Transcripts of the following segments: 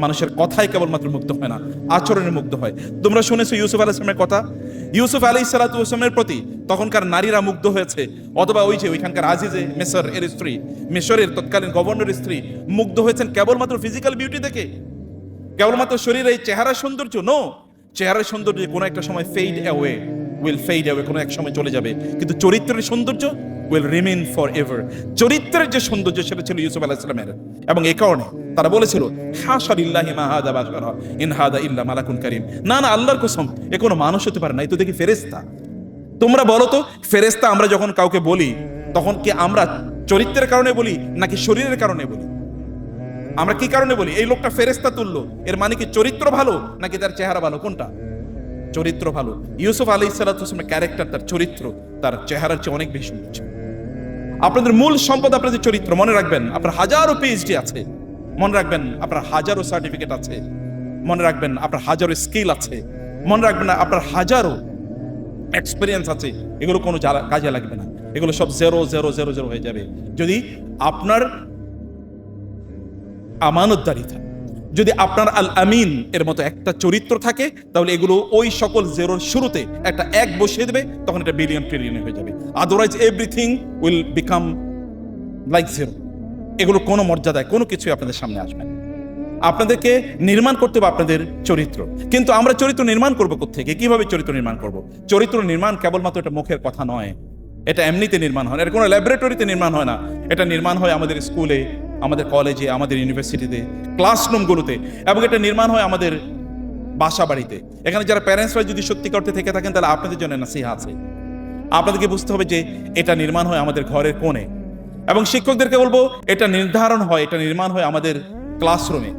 মানুষের কথাই কেবলমাত্র মুগ্ধ হয় না, আচরণে মুগ্ধ হয়। তোমরা শুনেছো ইউসুফ আলাইহিস সালামের কথা, ইউসুফ আলাইহিস সালাতু ওয়াস সালামের প্রতি তখনকার নারীরা মুগ্ধ হয়েছে, অথবা ওই যে ওইখানকার আজিজে মিসর এর স্ত্রী, মিশরের তৎকালীন গভর্নরের স্ত্রী মুগ্ধ হয়েছেন কেবলমাত্র ফিজিক্যাল বিউটি দেখে, কেবলমাত্র শরীরে এই চেহারার সৌন্দর্য। নো, চেহারার সৌন্দর্য কোনো একটা সময় উইল ফেড অ্যাওয়ে, কোনো এক সময় চলে যাবে, কিন্তু চরিত্রের সৌন্দর্য will remain forever। চরিত্রের যে সৌন্দর্য সেটা ছিল ইউসুফ আলাইহিস সালামের, এবং এই কারণে তারা বলেছিল হাশা লিল্লাহি মা হাদা বাশারা ইন হাদা ইল্লা মালাকুন কারীম। না না, আল্লাহর কসম, এ কোনো মানুষ হতে পারে না, এই তো দেখি ফেরেশতা। তোমরা বলো তো, ফেরেশতা আমরা যখন কাউকে বলি তখন কি আমরা চরিত্রের কারণে বলি নাকি শরীরের কারণে বলি? আমরা কি কারণে বলি এই লোকটা ফেরেশতা তুল্য? এর মানে কি চরিত্র ভালো নাকি তার চেহারা ভালো? কোনটা? চরিত্র ভালো। ইউসুফ আলাইহিস সালাতু ওয়াস সালামের ক্যারেক্টার, তার চরিত্র তার চেহারার চেয়ে অনেক বেশি সুন্দর ছিল। আপনাদের মূল সম্পদ আপনাদের চরিত্র। মনে রাখবেন আপনার হাজারো পিএইচডি আছে, মনে রাখবেন আপনার হাজারো সার্টিফিকেট আছে, মনে রাখবেন আপনার হাজারো স্কিল আছে, মনে রাখবেন আপনার হাজারো এক্সপেরিয়েন্স আছে, এগুলো কোনো কাজে লাগবে না, এগুলো সব 0 হয়ে যাবে যদি আপনার আমানতদারি থাকে। যদি আপনার আল আমিন এর মতো একটা চরিত্র থাকে, তাহলে এগুলো ওই সকল জেরোর শুরুতে একটা এক বসিয়ে দেবে, তখন এটা বিলিয়ন ট্রিলিয়ন হয়ে যাবে। Otherwise everything will become like zero. এগুলো কোনো মর্যাদায় কোনো কিছুই আপনাদের সামনে আসবে না। আপনাদেরকে নির্মাণ করতে হবে আপনাদের চরিত্র। কিন্তু আমরা চরিত্র নির্মাণ করবো কোত্থেকে? কিভাবে চরিত্র নির্মাণ করব? চরিত্র নির্মাণ কেবলমাত্র এটা মুখের কথা নয়, এটা এমনিতে নির্মাণ হয় না, এটা কোনো ল্যাবরেটরিতে নির্মাণ হয় না। এটা নির্মাণ হয় আমাদের স্কুলে, আমাদের কলেজে, আমাদের ইউনিভার্সিটিতে, ক্লাসরুমগুলোতে, এবং এটা নির্মাণ হয় আমাদের বাসা বাড়িতে। এখানে যারা প্যারেন্টসরা যদি সত্যি করতে থেকে থাকেন, তাহলে আপনাদের জন্য নাসিহা আছে। আপনাদেরকে বুঝতে হবে যে এটা নির্মাণ হয় আমাদের ঘরের কোণে, এবং শিক্ষকদেরকে বলবো এটা নির্মাণ হয় আমাদের ক্লাসরুমে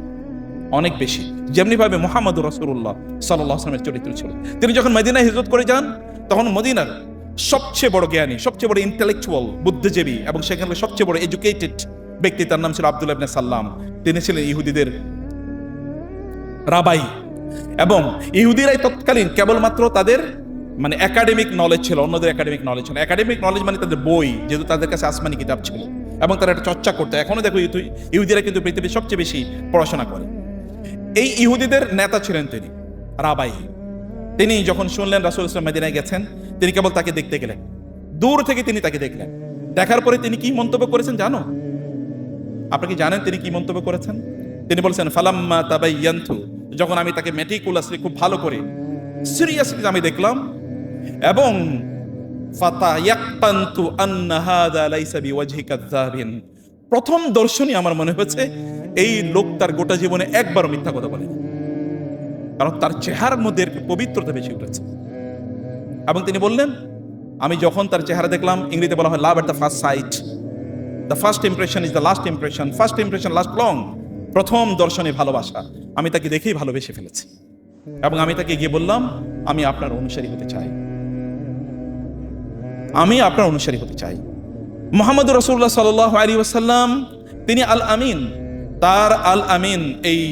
অনেক বেশি। যেমনি ভাবে মুহাম্মদুর রাসূলুল্লাহ সাল্লাল্লাহু আলাইহি ওয়াসাল্লামের চরিত্র ছিল। তিনি যখন মদিনায় হিজরত করে যান, তখন মদিনার সবচেয়ে বড় জ্ঞানী, সবচেয়ে বড় ইন্টেলেকচুয়াল, বুদ্ধিজীবী এবং সেখানকার সবচেয়ে বড় এডুকেটেড ব্যক্তি, তার নাম ছিল আব্দুল্লাহ ইবনে সাল্লাম। তিনি ছিলেন ইহুদিদের রাবাই, এবং ইহুদিরাই তৎকালীন কেবলমাত্র তাদের মানে একাডেমিক নলেজ ছিল, অন্যদের একাডেমিক নলেজ ছিল। একাডেমিক নলেজ মানে তাদের বই, যেহেতু তাদের কাছে আসমানি কিতাব ছিল এবং তারা একটা চর্চা করতো। এখনো দেখো ইহুদিরা কিন্তু পৃথিবীর সবচেয়ে বেশি পড়াশোনা করে। এই ইহুদিদের নেতা ছিলেন তিনি, রাবাই। তিনি যখন শুনলেন রাসূল সাল্লাল্লাহু আলাইহি ওয়াসাল্লাম মদিনায় গেছেন, তিনি কেবল তাকে দেখতে গেলেন। দূর থেকে তিনি তাকে দেখলেন। দেখার পরে তিনি কি মন্তব্য করেছেন জানো? আপনি কি জানেন তিনি কি মন্তব্য করেছেন? তিনি বলেছেন ফালাম্মা তাবায়্যানতু, যখন আমি তাকে মেটিকুলাসলি, খুব ভালো করে সিরিয়াসলি আমি দেখলাম, এবং ফাতায়াক্কানতু আন্না হাযা লাইসা বিওয়াজহিকা যাবিন, প্রথম দর্শনই আমার মনে হয়েছে এই লোক তার গোটা জীবনে একবারও মিথ্যা কথা বলেনি, কারণ তার চেহারার মধ্যে পবিত্রতা বেশি উঠেছে। এবং তিনি বললেন, আমি যখন তার চেহারা দেখলাম, ইংরেজিতে বলা হয় love at the first sight, the first impression is the last impression, first impression last long. প্রথম দর্শনে ভালোবাসা, আমি তাকে দেখেই ভালোবেসে ফেলেছি। এবং আমি তাকে গিয়ে বললাম, আমি আপনার অনুসারী হতে চাই, আমি আপনার অনুসারী হতে চাই। মুহাম্মদুর রাসূলুল্লাহ সাল্লাল্লাহু আলাইহি ওয়াসাল্লাম তিনি আল আমিন। তার আল আমিন এই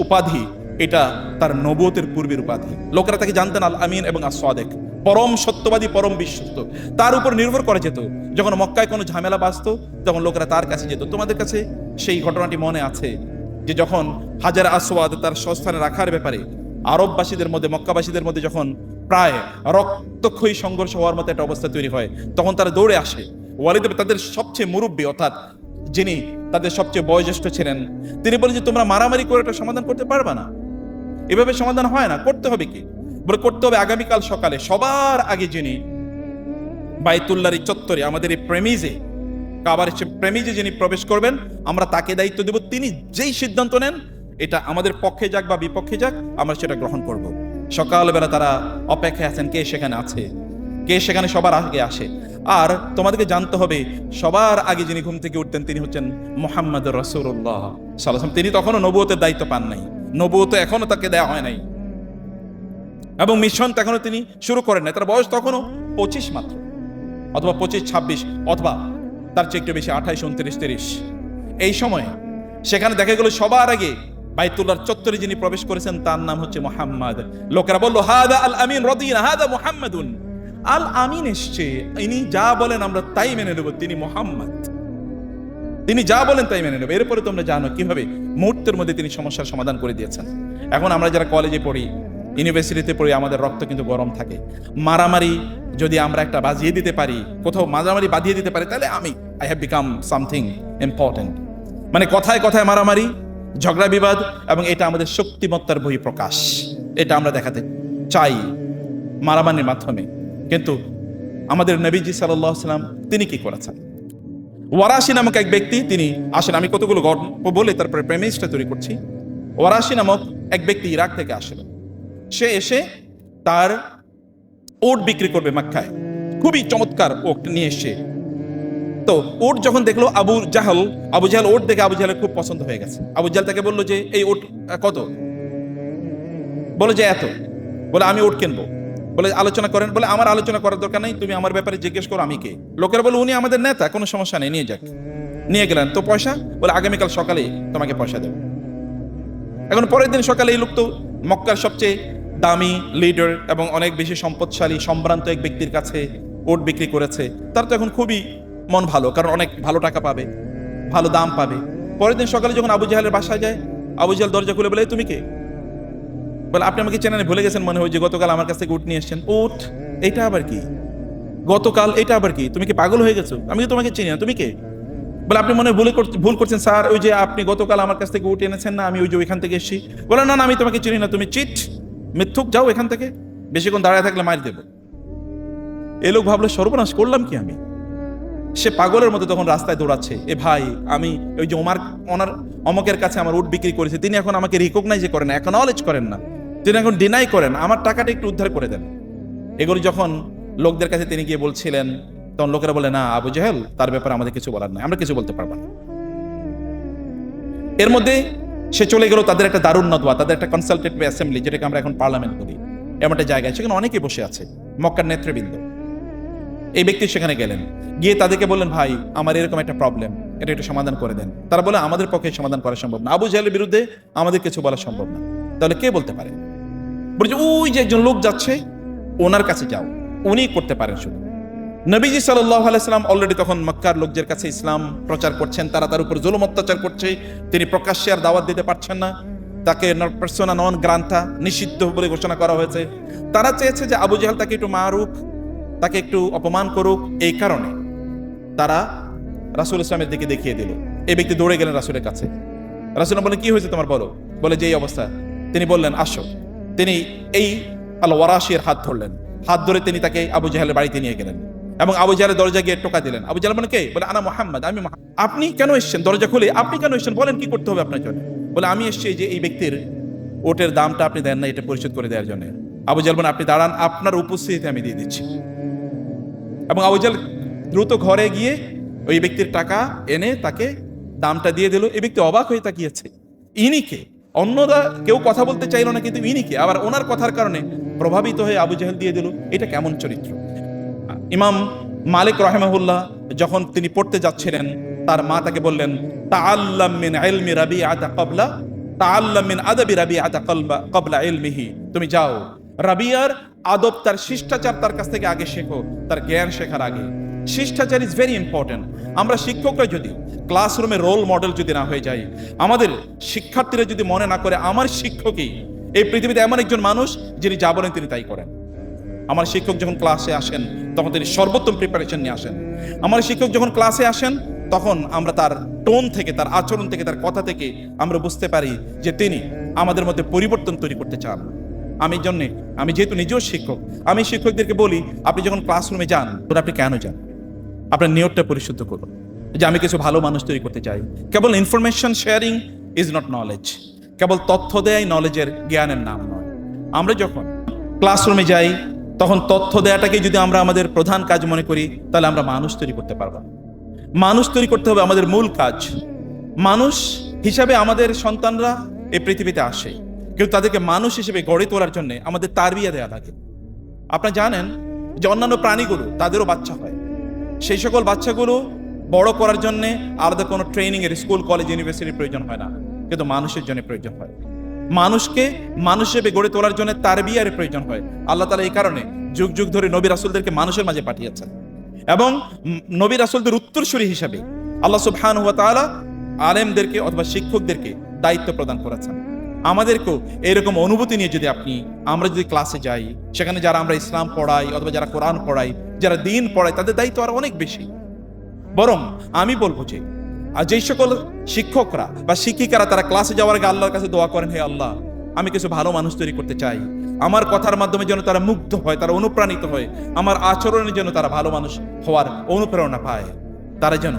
উপাধি, এটা তার নবুয়তের পূর্বের উপাধি। লোকেরা তাকে জানতেন আল আমিন এবং as-সাদিক, পরম সত্যবাদী, পরম বিশ্বস্ত। তার উপর নির্ভর করা যেত। যখন মক্কায় কোনো ঝামেলা বাজতো, তখন লোকেরা তার কাছে যেত। তোমাদের কাছে সেই ঘটনাটি মনে আছে যে যখন হাজার আসওয়াদ তার স্বস্থানে রাখার ব্যাপারে আরববাসীদের মধ্যে, মক্কাবাসীদের মধ্যে যখন প্রায় রক্তক্ষয়ী সংঘর্ষ হওয়ার মতো একটা অবস্থা তৈরি হয়, তখন তারা দৌড়ে আসে। ওয়ালিদ তাদের সবচেয়ে মুরব্বী, অর্থাৎ যিনি তাদের সবচেয়ে বয়োজ্যেষ্ঠ ছিলেন, তিনি বলেন যে তোমরা মারামারি করে এটা সমাধান করতে পারবে না, এভাবে সমাধান হয় না, করতে হবে কি? বলে করতে হবে আগামীকাল সকালে সবার আগে যিনি বাইতুল্লাহর চত্বরে, আমাদের এই প্রেমিজে, কাবার প্রেমিজে যিনি প্রবেশ করবেন, আমরা তাকে দায়িত্ব দেব। তিনি যেই সিদ্ধান্ত নেন, এটা আমাদের পক্ষে যাক বা বিপক্ষে যাক, আমরা সেটা গ্রহণ করব। সকালবেলা তারা অপেক্ষায় আছেন কে সেখানে আছে, কে সেখানে সবার আগে আসে। আর তোমাদেরকে জানতে হবে, সবার আগে যিনি ঘুম থেকে উঠতেন তিনি হচ্ছেন মুহাম্মদুর রাসূলুল্লাহ সাল্লাল্লাহু আলাইহি ওয়াসাল্লাম। তিনি তখনও নবুয়তের দায়িত্ব পান নাই, নবুয়ত এখনো তাকে দেয়া হয় নাই, এবং মিশন তখনও তিনি শুরু করেন নাই। তার বয়স তখনও 25 মাত্র, অথবা 25-26, অথবা তার চেয়ে একটু বেশি 28, 29, 30। এই সময় সেখানে দেখা গেল সবার আগে বাইতুল্লাহর চত্বরে যিনি প্রবেশ করেছেন তার নাম হচ্ছে মুহাম্মদ। লোকেরা বলল হাদা আল আমিন রাদিনা, হাদা মুহাম্মাদুন। আল আমিন এসছে, ইনি যা বলেন আমরা তাই মেনে নেব, তিনি মুহাম্মদ। তিনি যা বলেন তাই মেনে নেবে। এরপরে তোমরা জানো কিভাবে মুহূর্তের মধ্যে তিনি সমস্যার সমাধান করে দিয়েছেন। এখন আমরা যারা কলেজে পড়ি, ইউনিভার্সিটিতে পড়ি, আমাদের রক্ত কিন্তু গরম থাকে। মারামারি যদি আমরা একটা বাজিয়ে দিতে পারি, কোথাও মারামারি বাঁধিয়ে দিতে পারি, তাহলে I have become something important. মানে কথায় কথায় মারামারি, ঝগড়া বিবাদ, এবং এটা আমাদের শক্তিমত্তার বহিঃপ্রকাশ। এটা আমরা দেখাতে চাই মারামারির মাধ্যমে। কিন্তু আমাদের নবীজি সাল্লাল্লাহু আলাইহি ওয়াসাল্লাম তিনি কি করেছেন? ওয়ারাশি নামক এক ব্যক্তি, তিনি আসেন, আমি কতগুলো গল্প বলে তারপরে প্রেমিসটা তৈরি করছি। ওয়ারাশি নামক এক ব্যক্তি ইরাক থেকে আসলো। সে এসে তার ওট বিক্রি করবে মক্কায়, খুবই চমৎকার ওট নিয়ে এসে। তো ওট যখন দেখলো আবু জাহল ওট দেখে আবু জাহলের খুব পছন্দ হয়ে গেছে। আবু জাহল তাকে বললো যে এই ওট কত? বলে যে এত। বলে আমি ওট কিনবো। বলে আলোচনা করেন। বলে আমার আলোচনা করার দরকার নেই, তুমি আমার ব্যাপারে জিজ্ঞেস করো আমি কে। লোকেরা বলে উনি আমাদের নেতা, কোনো সমস্যা নেই, নিয়ে যাক। নিয়ে গেলেন। তো পয়সা? বলে আগামীকাল সকালে তোমাকে পয়সা দেবো। এখন পরের দিন সকালে এই লোক তো মক্কার সবচেয়ে দামি লিডার এবং অনেক বেশি সম্পদশালী সম্ভ্রান্ত এক ব্যক্তির কাছে ওট বিক্রি করেছে। তার তো এখন খুবই মন ভালো, কারণ অনেক ভালো টাকা পাবে, ভালো দাম পাবে। পরের দিন সকালে যখন আবু জাহেলের বাসায় যায়, আবু জাহেল দরজা খুলে বলে তুমি কে? বলে আপনি আমাকে চেনেন, ভুলে গেছেন মনে হয়, যে গতকাল আমার কাছ থেকে উট নিয়ে এসেছেন। উট? এটা আবার কি? গতকাল? এটা আবার কি? তুমি কি পাগল হয়ে গেছো? আমি তো তোমাকে চিনি না, তুমি কে? বলে আপনি মনে হয় ভুল করছেন স্যার, ওই যে আপনি গতকাল আমার কাছ থেকে উট এনেছেন না, আমি ওই যে ওইখান থেকে এসেছি। বলে না না, আমি তোমাকে চিনি না, তুমি চিট, মিথ্যুক, যাও এখান থেকে, বেশিক্ষণ দাঁড়ায় থাকলে মার দেবো। এ লোক ভাবলো সর্বনাশ, করলাম কি আমি? সে পাগলের মতো তখন রাস্তায় দৌড়াচ্ছে, এ ভাই আমি ওই যে অমকের কাছে আমার উট বিক্রি করেছে, তিনি এখন আমাকে রিকগনাইজ করেন না, অ্যাকনলেজ করেন না, তিনি এখন ডিনাই করেন, আমার টাকাটা একটু উদ্ধার করে দেন। এগুলো যখন লোকদের কাছে তিনি গিয়ে বলছিলেন, তখন লোকেরা বলে না আবু জাহেল, তার ব্যাপারে আমাদের কিছু বলার নাই, আমরা কিছু বলতে পারবো না। এর মধ্যে সে চলে গেল তাদের একটা দারুণ নদওয়া, তাদের একটা কনসালটেটিভ অ্যাসেম্বলি, যেটাকে আমরা এখন পার্লামেন্ট বলি, এমন একটা জায়গায়। সেখানে অনেকেই বসে আছে, মক্কার নেতৃবৃন্দ। এই ব্যক্তি সেখানে গেলেন, গিয়ে তাদেরকে বললেন, ভাই আমার এরকম একটা প্রবলেম, এটা একটু সমাধান করে দেন। তারা বলে আমাদের পক্ষে সমাধান করা সম্ভব না, আবু জাহেলের বিরুদ্ধে আমাদের কিছু বলা সম্ভব না। তাহলে কে বলতে পারে? বলছে ওই যে একজন লোক যাচ্ছে, ওনার কাছে যাও, উনি করতে পারেন শুধু। নবীজি সাল্লাল্লাহু আলাইহি সাল্লাম অলরেডি তখন মক্কার লোকদের কাছে ইসলাম প্রচার করছেন, তারা তার উপর জুলুম অত্যাচার করছে, তিনি প্রকাশ্যে আর দাওয়াত দিতে পারছেন না, তাকে পার্সোনা নন গ্রান্টা, নিষিদ্ধ বলে ঘোষণা করা হয়েছে। তারা চেয়েছে যে আবু জাহেল তাকে একটু মারুক, তাকে একটু অপমান করুক। এই কারণে তারা রাসূল ইসলামের দিকে দেখিয়ে দিল। এই ব্যক্তি দৌড়ে গেলেন রাসূলের কাছে। রাসূল বললেন, কি হয়েছে তোমার, বলো। বলে যে এই অবস্থা। তিনি বললেন আসো। তিনি এই আল ওয়ারাশির হাত ধরলেন, হাত ধরে তিনি তাকে আবু জাহেলের বাড়িতে নিয়ে গেলেন এবং আবু জাহেলের দরজা গিয়ে টোকা দিলেন। আবু জাহেল বলেন, কে? বলে আনা মুহাম্মদ, আমি। আপনি কেন এসেছেন? দরজা খুলে আপনি কেন এসেছেন? বলেন কি করতে হবে আপনার জন্য। বলে আমি এসেছি যে এই ব্যক্তির ওটের দামটা আপনি দেন না, এটা পরিশোধ করে দেওয়ার জন্য। আবু জাহেল বলেন, আপনি দাঁড়ান, আপনার উপস্থিতিতে আমি দিয়ে দিচ্ছি। এবং আবু জাহেল দ্রুত ঘরে গিয়ে ওই ব্যক্তির টাকা এনে তাকে দামটা দিয়ে দিল। এই ব্যক্তি অবাক হয়ে তাকিয়েছে, ইনি কে? অন্যরা কেউ কথা বলতে চাইল না, কিন্তু ইনি কে? আবার ওনার কথার কারণে প্রভাবিত হয়ে আবু জাহেল দিয়ে দিল। এটা কেমন চরিত্র? ইমাম মালিক রাহিমাহুল্লাহ যখন তিনি পড়তে যাচ্ছিলেন, তার মা তাকে বললেন, তাআল্লাম মিন ইলমি রাবিআতা ক্বাবলা তাআল্লাম মিন আদাবি রাবিআতা ক্বাবলা ইলমিহি। তুমি যাও, রাবিয়ার আদব, তার শিষ্টাচার তার কাছ থেকে আগে শেখো, তার জ্ঞান শেখার আগে। শিষ্টাচার ইজ ভেরি ইম্পর্টেন্ট। আমরা শিক্ষকরা যদি ক্লাসরুমে রোল মডেল যদি না হয়ে যাই, আমাদের শিক্ষার্থীরা যদি মনে না করে আমার শিক্ষকই এই পৃথিবীতে এমন একজন মানুষ যিনি যা বলেন তিনি তাই করেন। আমার শিক্ষক যখন ক্লাসে আসেন তখন তিনি সর্বোত্তম প্রিপারেশন নিয়ে আসেন। আমার শিক্ষক যখন ক্লাসে আসেন তখন আমরা তার টোন থেকে, তার আচরণ থেকে, তার কথা থেকে আমরা বুঝতে পারি যে তিনি আমাদের মধ্যে পরিবর্তন তৈরি করতে চান। আমি যেহেতু নিজেও শিক্ষক, আমি শিক্ষকদেরকে বলি, আপনি যখন ক্লাসরুমে যান তখন আপনি কেন যান? আপনার নিয়তটা পরিশুদ্ধ করুন যে আমি কিছু ভালো মানুষ তৈরি করতে চাই। কেবল information sharing is not knowledge. কেবল তথ্য দেয় নলেজের, জ্ঞানের নাম নয়। আমরা যখন ক্লাসরুমে যাই তখন তথ্য দেয়াটাকে যদি আমরা আমাদের প্রধান কাজ মনে করি, তাহলে আমরা মানুষ তৈরি করতে পারবো না। মানুষ তৈরি করতে হবে আমাদের মূল কাজ। মানুষ হিসাবে আমাদের সন্তানরা এই পৃথিবীতে আসে, কিন্তু তাদেরকে মানুষ হিসেবে গড়ে তোলার জন্য আমাদের তারবিয়া দেয়া লাগে। আপনারা জানেন যে অন্যান্য প্রাণীগুলো তাদেরও বাচ্চা হয়, সেই সকল বাচ্চাগুলো বড় করার জন্য আলাদা কোনো ট্রেনিং এর স্কুল, কলেজ, ইউনিভার্সিটির প্রয়োজন হয় না, কিন্তু মানুষের জন্য প্রয়োজন হয়। মানুষকে মানুষ হিসেবে গড়ে তোলার জন্য তারবিয়ার প্রয়োজন হয়। আল্লাহ তাআলা এই কারণে যুগ যুগ ধরে নবী রাসূলদেরকে মানুষের মাঝে পাঠিয়েছেন এবং নবী রাসূলদের উত্তরসূরি হিসাবে আল্লাহ সুবহানাহু ওয়া তাআলা আলেমদেরকে অথবা শিক্ষকদেরকে দায়িত্ব প্রদান করেছেন। আমাদেরকেও এরকম অনুভূতি নিয়ে যদি আমরা যদি ক্লাসে যাই, সেখানে যারা আমরা ইসলাম পড়াই অথবা যারা কোরআন পড়াই, যারা দ্বীন পড়াই, তাদের দায়িত্ব আরো অনেক বেশি। বরং আমি বলবো যে যেই সকল শিক্ষকরা বা শিক্ষিকারা তারা ক্লাসে যাওয়ার আগে আল্লাহর কাছে দোয়া করেন, হে আল্লাহ, আমি কিছু ভালো মানুষ তৈরি করতে চাই, আমার কথার মাধ্যমে যেন তারা মুগ্ধ হয়, তারা অনুপ্রাণিত হয়, আমার আচরণে যেন তারা ভালো মানুষ হওয়ার অনুপ্রেরণা পায়, তারা যেন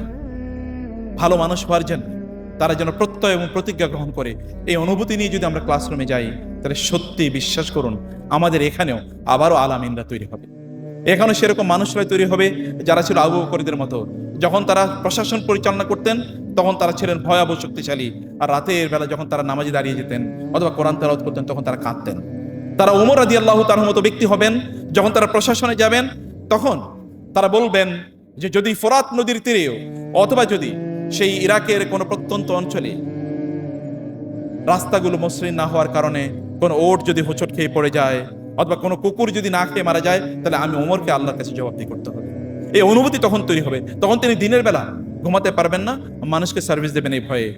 ভালো মানুষ হওয়ার জন্য তারা যেন প্রত্যয় এবং প্রতিজ্ঞা গ্রহণ করে। এই অনুভূতি নিয়ে যদি আমরা ক্লাসরুমে যাই, তাহলে সত্যি বিশ্বাস করুন আমাদের এখানেও আবারও আলামিনরা তৈরি হবে। এখানেও সেরকম মানুষরা তৈরি হবে যারা ছিল আবু বকরদের মতো। যখন তারা প্রশাসন পরিচালনা করতেন তখন তারা ছিলেন ভয়াবহ শক্তিশালী, আর রাতের বেলা যখন তারা নামাজে দাঁড়িয়ে যেতেন অথবা কোরআন তেলাওয়াত করতেন তখন তারা কাঁদতেন। তারা ওমর রাদিয়াল্লাহু তাআলার মতো ব্যক্তি হবেন, যখন তারা প্রশাসনে যাবেন তখন তারা বলবেন যে যদি ফোরাত নদীর তীরেও অথবা যদি সেই ইরাকের কোনো প্রত্যন্ত অঞ্চলে রাস্তাগুলো মসৃণ না হওয়ার কারণে কোনো ওট যদি হোঁচট খেয়ে পড়ে যায় অথবা কোনো কুকুর যদি না খেয়ে মারা যায়, তাহলে আমি ওমরকে আল্লাহর কাছে জবাবদিহি করতে হবে। এই অনুভূতি তখন তৈরি হবে। তখন তিনি দিনের বেলা ঘুমাতে পারবেন না, মানুষকে সার্ভিস দেবেন এই ভয়ে।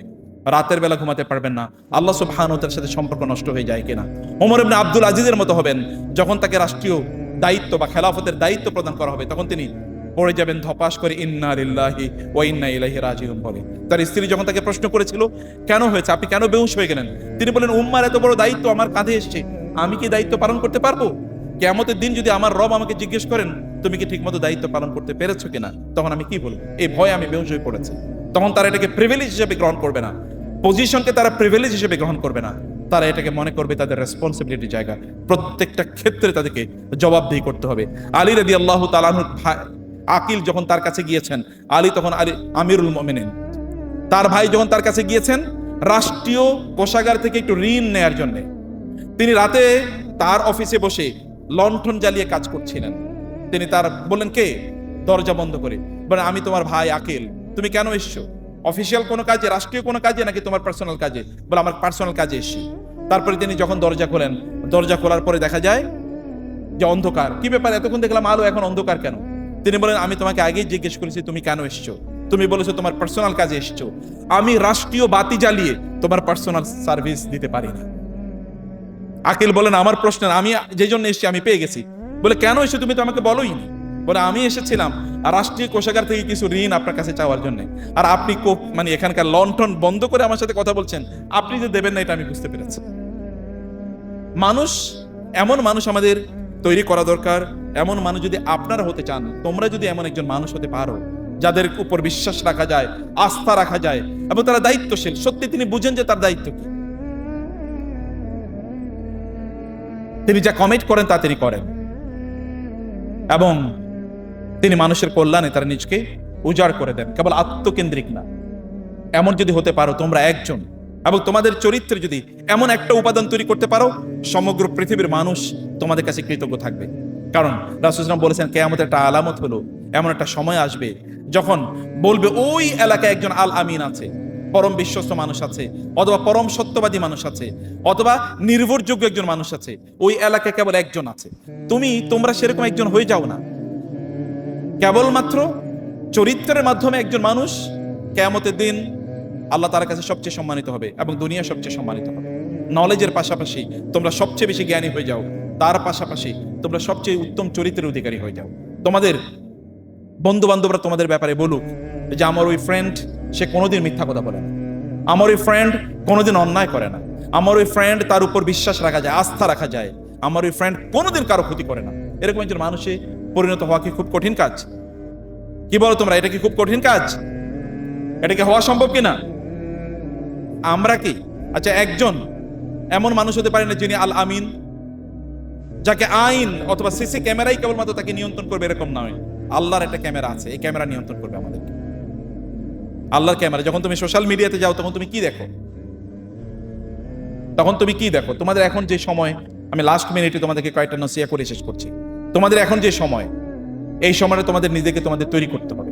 রাতের বেলা ঘুমাতে পারবেন না, আল্লাহ সুবহানাহু ওয়া তাআলার সাথে সম্পর্ক নষ্ট হয়ে যায় কিনা। ওমর ইবনে আব্দুল আজিজের মতো হবেন, যখন তাকে রাষ্ট্রীয় দায়িত্ব বা খেলাফতের দায়িত্ব প্রদান করা হবে তখন তিনি পড়ে যাবেন ধপাস করে ইন্না লিল্লাহি ওয়া ইন্না ইলাইহি রাজিউন বলে। তার স্ত্রী যখন তাকে প্রশ্ন করেছিল কেন হয়েছে, আপনি কেন বেহুশ হয়ে গেলেন, তিনি বলেন উম্মার এত বড় দায়িত্ব আমার কাঁধে এসেছে, আমি কি দায়িত্ব পালন করতে পারবো? কিয়ামতের দিন যদি আমার রব আমাকে জিজ্ঞেস করেন তুমি কি ঠিকমতো দায়িত্ব পালন করতে পেরেছো কিনা, তখন আমি কি বলবো? এই ভয়ে আমি বেহুশ হয়ে পড়েছি। তখন তারা এটাকে প্রিভিলেজ হিসেবে গ্রহণ করবে না, পজিশনকে তারা প্রিভিলেজ হিসেবে গ্রহণ করবে না, তারা এটাকে মনে করবে তাদের রেসপন্সিবিলিটির জায়গা। প্রত্যেকটা ক্ষেত্রে তাদেরকে জবাবদিহি করতে হবে। আলী রাদিয়াল্লাহু তাআলা আনহু আকিল যখন তার কাছে গিয়েছেন, আলী তখন আমিরুল মুমিনিন, তার ভাই যখন তার কাছে গিয়েছেন রাষ্ট্রীয় কোষাগার থেকে একটু ঋণ নেয়ার জন্য, তিনি রাতে তার অফিসে বসে লণ্ঠন জ্বালিয়ে কাজ করছিলেন। তিনি তার বললেন কে, দরজা বন্ধ করে বলেন আমি তোমার ভাই আকিল, তুমি কেন এসছো? অফিসিয়াল কোনো কাজে, রাষ্ট্রীয় কোনো কাজে নাকি তোমার পার্সোনাল কাজে? বলে আমার পার্সোনাল কাজে এসেছি। তারপরে তিনি যখন দরজা খোলেন, দরজা খোলার পরে দেখা যায় যে অন্ধকার। কি ব্যাপার, এতক্ষণ দেখলাম আলো, এখন অন্ধকার কেন? তিনি বলেন আমি তোমাকে আগেই জিজ্ঞেস করেছি তুমি কেন এসছো, তুমি বলেছো তোমার পার্সোনাল কাজে এসছো, আমি রাষ্ট্রীয় বাতি জ্বালিয়ে তোমার পার্সোনাল সার্ভিস দিতে পারি না। আকিল বলেন আমার প্রশ্ন, আমি যে জন্য এসেছি আমি পেয়ে গেছি। বলে কেন এসে তুমি তো আমাকে বলোই নি? বলে আমি এসেছিলাম রাষ্ট্রীয় কোষাগার থেকে কিছু ঋণ আপনার কাছে চাওয়ার জন্য, আর আপনি মানে এখানকার লণ্ঠন বন্ধ করে আমার সাথে কথা বলছেন, আপনি যে দেবেন না এটা আমি বুঝতে পেরেছি। মানুষ, এমন মানুষ আমাদের তৈরি করা দরকার। এমন মানুষ যদি আপনারা হতে চান, তোমরা যদি এমন একজন মানুষ হতে পারো যাদের উপর বিশ্বাস রাখা যায়, আস্থা রাখা যায় এবং তারা দায়িত্বশীল, সত্যি তিনি বুঝেন যে তার দায়িত্ব কি, তিনি যা কমিট করেন তা তিনি করেন এবং তিনি মানুষের কল্যাণে তারা নিজকে উজাড় করে দেন, কেবল আত্মকেন্দ্রিক না। এমন যদি হতে পারো তোমরা একজন, এবং তোমাদের চরিত্রে যদি এমন একটা উপাদান তৈরি করতে পারো, সমগ্র পৃথিবীর মানুষ তোমাদের কাছে কৃতজ্ঞ থাকবে। কারণ রাসূল সাল্লাল্লাহু আলাইহি ওয়াসাল্লাম বলেছেন কিয়ামতের একটা আলামত হলো এমন একটা সময় আসবে যখন বলবে ওই এলাকায় একজন আল আমিন আছে, পরম বিশ্বস্ত মানুষ আছে, অথবা পরম সত্যবাদী মানুষ আছে, অথবা নির্ভরযোগ্য একজন মানুষ আছে, ওই এলাকায় কেবল একজন আছে। তোমরা সেরকম একজন হয়ে যাও না। কেবলমাত্র চরিত্রের মাধ্যমে একজন মানুষ কিয়ামতের দিন আল্লাহ তার কাছে সবচেয়ে সম্মানিত হবে এবং দুনিয়া সবচেয়ে সম্মানিত হবে। নলেজের পাশাপাশি তোমরা সবচেয়ে বেশি জ্ঞানী হয়ে যাও, তার পাশাপাশি তোমরা সবচেয়ে উত্তম চরিত্রের অধিকারী হয়ে যাও। তোমাদের বন্ধু বান্ধবরা তোমাদের ব্যাপারে বলুক যে আমার ওই ফ্রেন্ড সে কোনোদিন মিথ্যা কথা বলে না, আমার ওই ফ্রেন্ড কোনোদিন অন্যায় করে না, আমার ওই ফ্রেন্ড তার উপর বিশ্বাস রাখা যায়, আস্থা রাখা যায়, আমার ওই ফ্রেন্ড কোনোদিন কারো ক্ষতি করে না। এরকম একজন মানুষে পরিণত হওয়া কি খুব কঠিন কাজ? কি বলো তোমরা, এটা কি খুব কঠিন কাজ? এটা কি হওয়া সম্ভব কিনা? আমরা কি আচ্ছা একজন এমন মানুষ হতে পারে না যিনি আল আমিন, যাকে আইন অথবা সিসি ক্যামেরাই কেবলমাত্র তাকে নিয়ন্ত্রণ করবে এরকম নয়। আল্লাহর একটা ক্যামেরা আছে, এই ক্যামেরা নিয়ন্ত্রণ করবে আমাদেরকে। আল্লাহর ক্যামেরা। যখন তুমি সোশ্যাল মিডিয়াতে যাও তখন তুমি কি দেখো? তখন তুমি কি দেখো? তোমাদের এখন যে সময়, আমি লাস্ট মিনিটে তোমাদেরকে কয়েকটা নসিহত করে শেষ করছি। তোমাদের এখন যে সময়, এই সময়ে তোমাদের নিজেকে তোমাদের তৈরি করতে হবে,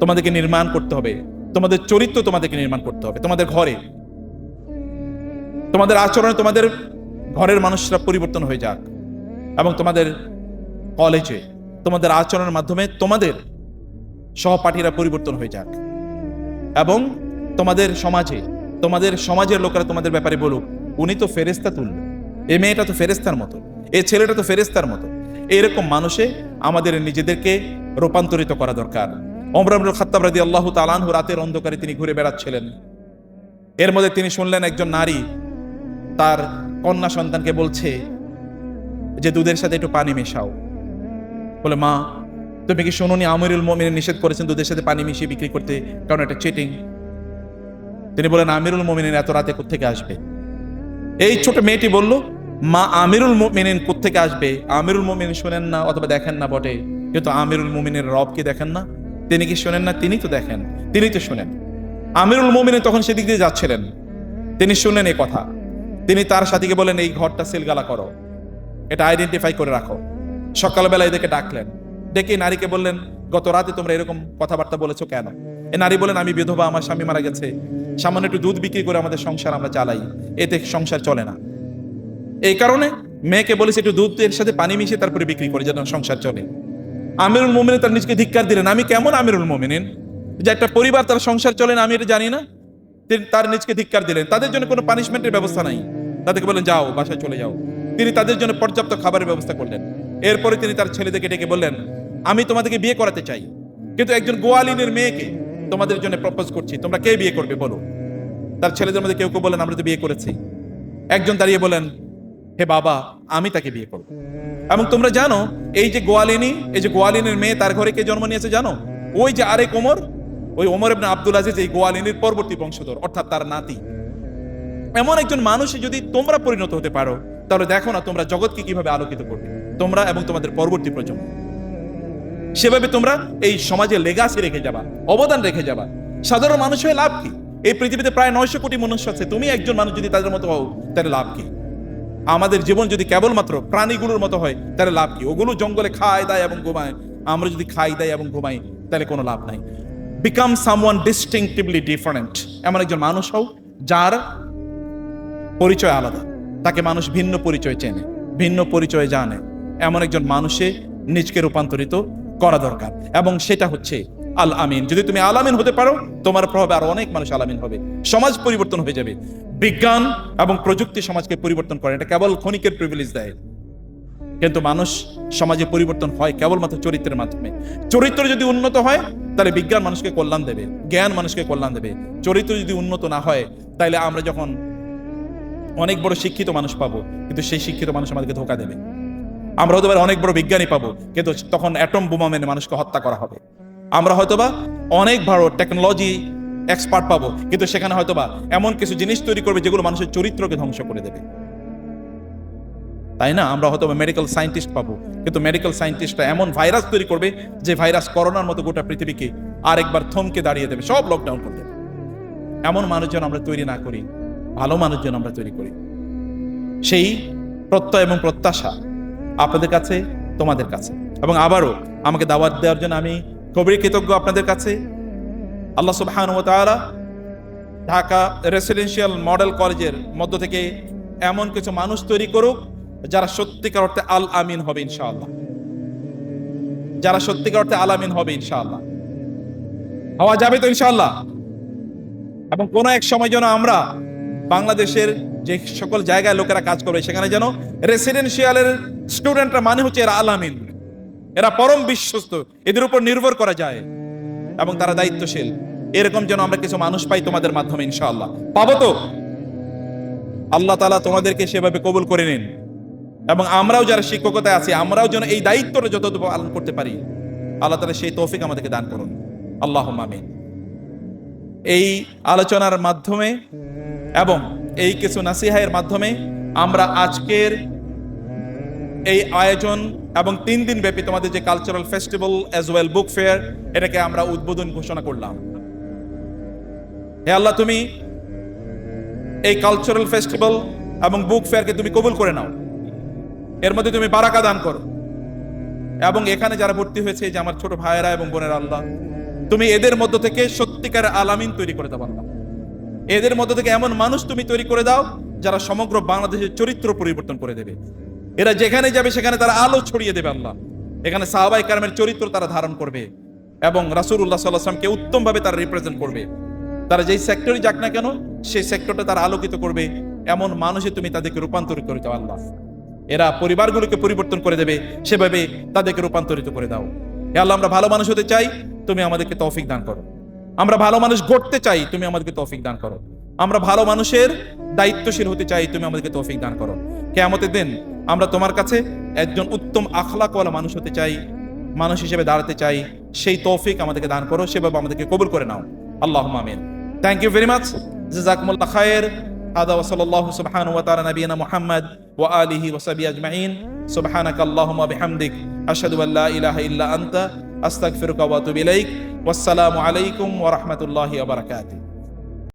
তোমাদেরকে নির্মাণ করতে হবে, তোমাদের চরিত্র তোমাদেরকে নির্মাণ করতে হবে। তোমাদের ঘরে, তোমাদের আচরণে তোমাদের ঘরের মানুষরা পরিবর্তন হয়ে যাক, এবং তোমাদের কলেজে তোমাদের আচরণের মাধ্যমে তোমাদের সহপাঠীরা পরিবর্তন হয়ে যাক। এবং তোমাদের সমাজের লোকেরা তোমাদের ব্যাপারে বলুক, উনি তো ফেরেশতা তুলবে, এই মেয়েটা তো ফেরেশতার মতো, এই ছেলেটা তো ফেরেশতার মতো। এরকম মানুষে আমাদের নিজেদেরকে রূপান্তরিত করা দরকার। ওমর ইবনে খাত্তাব রাদিয়াল্লাহু তাআলা আনহু রাতের অন্ধকারে তিনি ঘুরে বেড়াচ্ছিলেন। এর মধ্যে তিনি শুনলেন একজন নারী তার কন্যা সন্তানকে বলছে যে দুধের সাথে একটু পানি মেশাও। বলে, মা তুমি কি শোনোনি আমিরুল মুমিনিন নিষেধ করেছেন দুধের সাথে পানি মিশিয়ে বিক্রি করতে, কারণ এটা চিটিং। তিনি বলেন, আমিরুল মুমিনিন এত রাতে কোত্থেকে আসবে? এই ছোট মেয়েটি বলল, মা আমিরুল মুমিনিন কোত্থেকে আসবে? আমিরুল মুমিনিন শোনেন না অথবা দেখেন না বটে, কিন্তু আমিরুল মুমিনের রব কি দেখেন না? তিনি কি শোনেন না? তিনি তো দেখেন, তিনি তো শোনেন। আমিরুল মুমিনিন তখন সেদিক দিয়ে যাচ্ছিলেন, তিনি শুনলেন এই কথা। তিনি তার সাথীকে বলেন, এই ঘরটা সিলগালা করো, এটা আইডেন্টিফাই করে রাখো। সকালবেলা এদেরকে ডাকলেন, ডেকে নারীকে বললেন, গত রাতে তোমরা এরকম কথাবার্তা বলেছো কেন? এ নারী বলেন, আমি বিধবা, আমার স্বামী মারা গেছে, সামান্য একটু দুধ বিক্রি করে আমাদের সংসার আমরা চালাই, এতে সংসার চলে না। এই কারণে মেয়েকে বলেছে একটু দুধের সাথে পানি মিশিয়ে তারপরে বিক্রি করে যেন সংসার চলে। আমিরুল মুমিনিন তার নিজকে ধিক্কার দিলেন, আমি কেমন আমিরুল মুমিনিন যে একটা পরিবার তার সংসার চলে না আমি এটা জানি না? তিনি তার নিজকে ধিক্কার দিলেন। তাদের জন্য কোনো পানিশমেন্টের ব্যবস্থা নাই, তাদেরকে বলেন যাও বাসায় চলে যাও। তিনি তাদের জন্য পর্যাপ্ত খাবারের ব্যবস্থা করলেন। এরপরে তিনি তার ছেলেদেরকে ডেকে বললেন, আমি তোমাদেরকে বিয়ে করাতে চাই, কিন্তু একজন গোয়ালিনের মেয়েকে তোমাদের জন্য প্রপোজ করছি, তোমরা কে বিয়ে করবে বলো? তার ছেলেদের মধ্যে কেউ কেউ বলেন, আমরা তো বিয়ে করেছি। একজন দাঁড়িয়ে বলেন, হে বাবা, আমি তাকে বিয়ে করব। এবং তোমরা জানো এই যে গোয়ালিনীর মেয়ে, তার ঘরে কে জন্ম নিয়েছে জানো? ওই যে আরেক ওমর, ওই ওমর ইবনে আব্দুল আজিজ, এই গোয়ালিনীর পরবর্তী বংশধর, অর্থাৎ তার নাতি। এমন একজন মানুষে যদি তোমরা পরিণত হতে পারো, তাহলে দেখো না তোমরা জগৎকে কিভাবে আলোকিত করবে, তোমরা এবং তোমাদের পরবর্তী প্রজন্ম। সেভাবে তোমরা এই সমাজে লেগাসি রেখে যাবা, অবদান রেখে যাবা। সাধারণ মানুষ হয়ে লাভ কি? এই পৃথিবীতে প্রায় 900 কোটি মনুষ্য আছে, তুমি একজন মানুষ যদি তাদের মতো হও, তাহলে লাভ কি? আমাদের জীবন যদি কেবলমাত্র প্রাণীগুলোর মতো হয়, তাহলে লাভ কি? ওগুলো জঙ্গলে খায় দায় এবং ঘুমায়, আমরা যদি খাই দায় এবং ঘুমাই, তাহলে কোনো লাভ নাই। বিকাম সামওয়ান ডিস্টিংক্টিভলি ডিফারেন্ট, এমন একজন মানুষ হও যার পরিচয় আলাদা, তাকে মানুষ ভিন্ন পরিচয় চেনে, ভিন্ন পরিচয় জানে। এমন একজন মানুষে নিজকে রূপান্তরিত করা দরকার, এবং সেটা হচ্ছে আল আমিন। যদি তুমি আল আমিন হতে পারো, তোমার প্রভাবে আরো অনেক মানুষ আল আমিন হবে, সমাজ পরিবর্তন হয়ে যাবে। বিজ্ঞান এবং প্রযুক্তি সমাজকে পরিবর্তন করে, এটা কেবল ক্ষণিকের প্রিভিলেজ দেয়, কিন্তু মানুষ সমাজে পরিবর্তন হয় কেবলমাত্র চরিত্রের মাধ্যমে। চরিত্র যদি উন্নত হয়, তাহলে বিজ্ঞান মানুষকে কল্যাণ দেবে, জ্ঞান মানুষকে কল্যাণ দেবে। চরিত্র যদি উন্নত না হয়, তাহলে আমরা যখন অনেক বড় শিক্ষিত মানুষ পাবো, কিন্তু সেই শিক্ষিত মানুষ আমাদেরকে ধোঁকা দেবে। আমরা হয়তো অনেক বড় বিজ্ঞানী পাবো, কিন্তু তখন অ্যাটম বোমা মেনে মানুষকে হত্যা করা হবে। আমরা হয়তোবা অনেক বড় টেকনোলজি এক্সপার্ট পাবো, কিন্তু সেখানে হয়তোবা এমন কিছু জিনিস তৈরি করবে যেগুলো মানুষের চরিত্রকে ধ্বংস করে দেবে, তাই না? আমরা হয়তো মেডিকেল সায়েন্টিস্ট পাবো, কিন্তু মেডিকেল সায়েন্টিস্টরা এমন ভাইরাস তৈরি করবে যে ভাইরাস করোনার মতো গোটা পৃথিবীকে আরেকবার থমকে দাঁড়িয়ে দেবে, সব লকডাউন করে দেবে। এমন মানুষজন আমরা তৈরি না করি, ভালো মানুষজন আমরা তৈরি করি। সেই প্রত্যয় এবং প্রত্যাশা আপনাদের কাছে, তোমাদের কাছে, এবং আবারও আমাকে দাওয়াত দেওয়ার জন্য আমি খুবই কৃতজ্ঞ আপনাদের কাছে। আল্লাহ সুবহানাহু ওয়া তাআলা ঢাকা রেসিডেন্সিয়াল মডেল কলেজের মধ্য থেকে এমন কিছু মানুষ তৈরি করুক যারা সত্যিকার অর্থে আল আমিন হবে ইনশাআল্লাহ, যারা সত্যিকার অর্থে আল আমিন হবে ইনশাআল্লাহ। হওয়া যাবে তো ইনশাআল্লাহ? এবং কোন এক সময় যেন আমরা বাংলাদেশের যে সকল জায়গায় লোকেরা কাজ করবে, সেখানে যেন রেসিডেন্সিয়ালের স্টুডেন্টরা মানে হচ্ছে এরা আল আমিন, এরা পরম বিশ্বস্ত, এদের উপর নির্ভর করা যায় এবং তারা দায়িত্বশীল। এরকম যেন আমরা কিছু মানুষ পাই তোমাদের মাধ্যমে ইনশাআল্লাহ। পাবো তো? আল্লাহ তাআলা তোমাদেরকে সেভাবে কবুল করে নিন, এবং আমরাও যারা শিক্ষকতায় আছি, আমরাও যেন এই দায়িত্বটা যতটুকু পালন করতে পারি, আল্লাহ তাআলা সেই তৌফিক আমাদেরকে দান করুন। আল্লাহুম্মা আমিন। এই আলোচনার মাধ্যমে এবং এই কিছু নাসিহায়ের মাধ্যমে আমরা আজকের এই আয়োজন এবং 3 দিন ব্যাপী তোমাদের যে cultural festival as well book fair, এটাকে আমরা উদ্বোধন ঘোষণা করলাম। হে আল্লাহ, তুমি এই কালচারাল ফেস্টিভ্যাল এবং বুক ফেয়ারকে তুমি কবুল করে নাও, এর মধ্যে তুমি বারাকা দান করো, এবং এখানে যারা ভর্তি হয়েছে, যে আমার ছোট ভাইয়েরা এবং বোনেরা, আল্লাহ তুমি এদের মধ্য থেকে সত্যিকার আলামিন তৈরি করে দাও। আল্লাহ এদের মধ্য থেকে এমন মানুষ তুমি তৈরি করে দাও যারা সমগ্র বাংলাদেশের চরিত্র পরিবর্তন করে দেবে। এরা যেখানে যাবে সেখানে তারা আলো ছড়িয়ে দেবে। আল্লাহ এখানে সাহাবায়ে কেরামের চরিত্র তারা ধারণ করবে এবং রাসূলুল্লাহ সাল্লাল্লাহু আলাইহি ওয়াসাল্লামকে উত্তম ভাবে তারা রিপ্রেজেন্ট করবে। তারা যেই সেক্টরে যাক না কেন সেই সেক্টরটা তারা আলোকিত করবে এমন মানুষে তুমি তাদেরকে রূপান্তরিত করে দাও আল্লাহ। এরা পরিবারগুলোকে পরিবর্তন করে দেবে, সেভাবে তাদেরকে রূপান্তরিত করে দাও। হে আল্লাহ, আমরা ভালো মানুষ হতে চাই, তুমি আমাদেরকে তৌফিক দান করো। আমরা ভালো মানুষ গড়তে চাই, তুমি আমাদেরকে তৌফিক দান করো। আমরা ভালো মানুষের দায়িত্বশীল হতে চাই, তুমি আমাদেরকে তৌফিক দান করো। কিয়ামতের দিন আমরা তোমার কাছে একজন উত্তম আখলাকওয়ালা মানুষ হতে চাই, মানুষ হিসেবে দাঁড়াতে চাই, সেই তৌফিক আমাদেরকে দান করো, সেভাবে আমাদেরকে কবুল করে নাও। আল্লাহুম্মা আমিন। Thank you very much. জাযাকুমুল্লাহ খায়ের। হাদা ওয়া সাল্লাল্লাহু সুবহানাহু ওয়া তাআলা নবিয়ানা মুহাম্মদ ওয়া আলিহি ওয়া সাহবিহি আজমাইন। সুবহানাকা আল্লাহুম্মা বিহামদিক আশহাদু আল্লা ইলাহা ইল্লা আনতা আস্তাগফিরুকা ওয়া আতুবু ইলাইক। ওয়াসসালামু আলাইকুম ওয়া রাহমাতুল্লাহি ওয়া বারাকাতুহু।